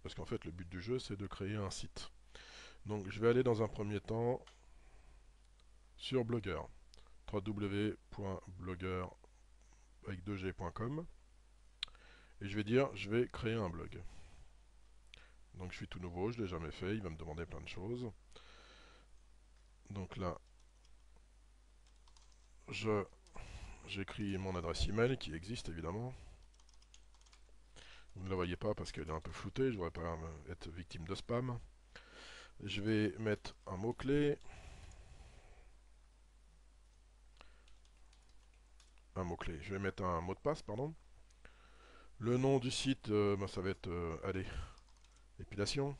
parce qu'en fait le but du jeu c'est de créer un site. Donc je vais aller dans un premier temps sur Blogger, www.blogger avec 2g.com, et je vais dire je vais créer un blog. Donc je suis tout nouveau, je ne l'ai jamais fait, il va me demander plein de choses. Donc là, j'écris mon adresse email qui existe évidemment. Vous ne la voyez pas parce qu'elle est un peu floutée, je ne voudrais pas être victime de spam. Je vais mettre un mot-clé. Je vais mettre un mot de passe, pardon. Le nom du site, ça va être, allez, épilation.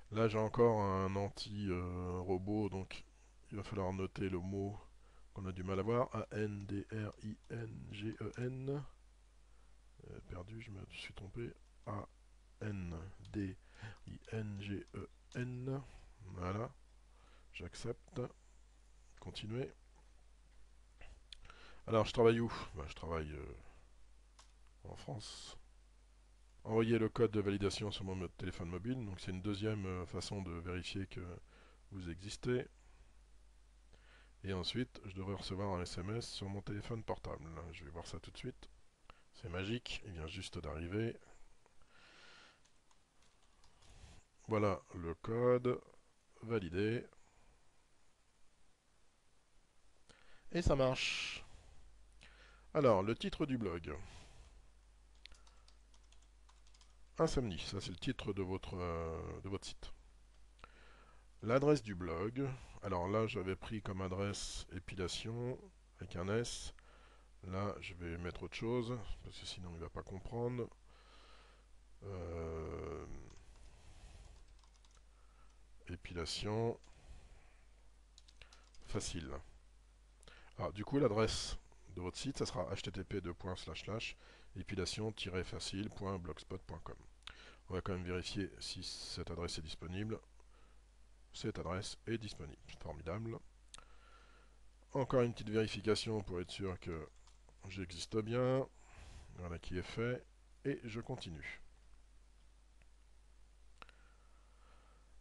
Là, j'ai encore un anti-robot, donc il va falloir noter le mot qu'on a du mal à voir. A-N-D-R-I-N-G-E-N. Perdu, je me suis trompé. A-N-D-I-N-G-E-N. Voilà, j'accepte. Continuer. Alors, je travaille où? Je travaille en France. Envoyer le code de validation sur mon téléphone mobile. Donc, c'est une deuxième façon de vérifier que vous existez. Et ensuite, je devrais recevoir un SMS sur mon téléphone portable. Je vais voir ça tout de suite. C'est magique, il vient juste d'arriver. Voilà le code, validé. Et ça marche. Alors, le titre du blog. Insomnie, ça c'est le titre de votre site. L'adresse du blog. Alors là, j'avais pris comme adresse épilation avec un S. Là, je vais mettre autre chose, parce que sinon il ne va pas comprendre. Euh, épilation facile. Ah, du coup, l'adresse de votre site, ça sera http://épilation-facile.blogspot.com. On va quand même vérifier si cette adresse est disponible. Cette adresse est disponible. Formidable. Encore une petite vérification pour être sûr que j'existe bien. Voilà qui est fait. Et je continue.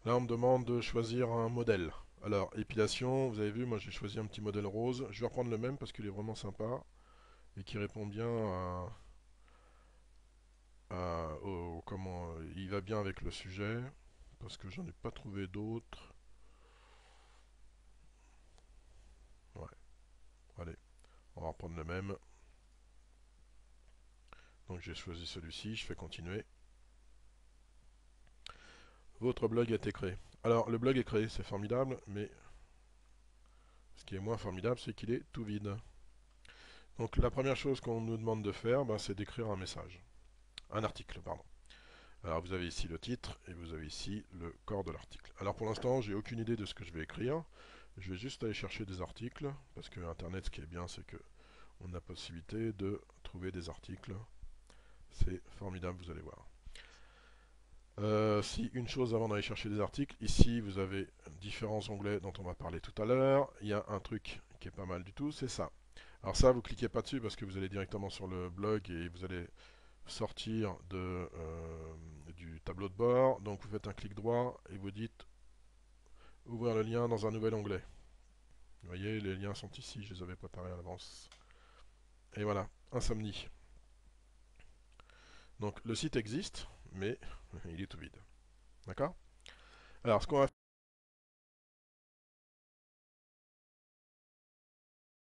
Là, on me demande de choisir un modèle. Alors, épilation, vous avez vu, moi j'ai choisi un petit modèle rose. Je vais reprendre le même parce qu'il est vraiment sympa et qui répond bien comment il va bien avec le sujet. Parce que j'en ai pas trouvé d'autres. Ouais, allez, on va reprendre le même. Donc j'ai choisi celui-ci, je fais continuer. Votre blog a été créé. Alors, le blog est créé, c'est formidable, mais ce qui est moins formidable, c'est qu'il est tout vide. Donc la première chose qu'on nous demande de faire, c'est d'écrire un message. Un article, pardon. Alors vous avez ici le titre et vous avez ici le corps de l'article. Alors pour l'instant, j'ai aucune idée de ce que je vais écrire. Je vais juste aller chercher des articles, parce que Internet, ce qui est bien, c'est que on a la possibilité de trouver des articles. C'est formidable, vous allez voir. Si une chose avant d'aller chercher des articles, ici vous avez différents onglets dont on va parler tout à l'heure. Il y a un truc qui est pas mal du tout, c'est ça. Alors ça, vous cliquez pas dessus parce que vous allez directement sur le blog et vous allez sortir du tableau de bord. Donc vous faites un clic droit et vous dites ouvrir le lien dans un nouvel onglet. Vous voyez, les liens sont ici, je les avais préparés à l'avance. Et voilà, Insomnie. Donc le site existe, mais il est tout vide. D'accord? Alors ce qu'on va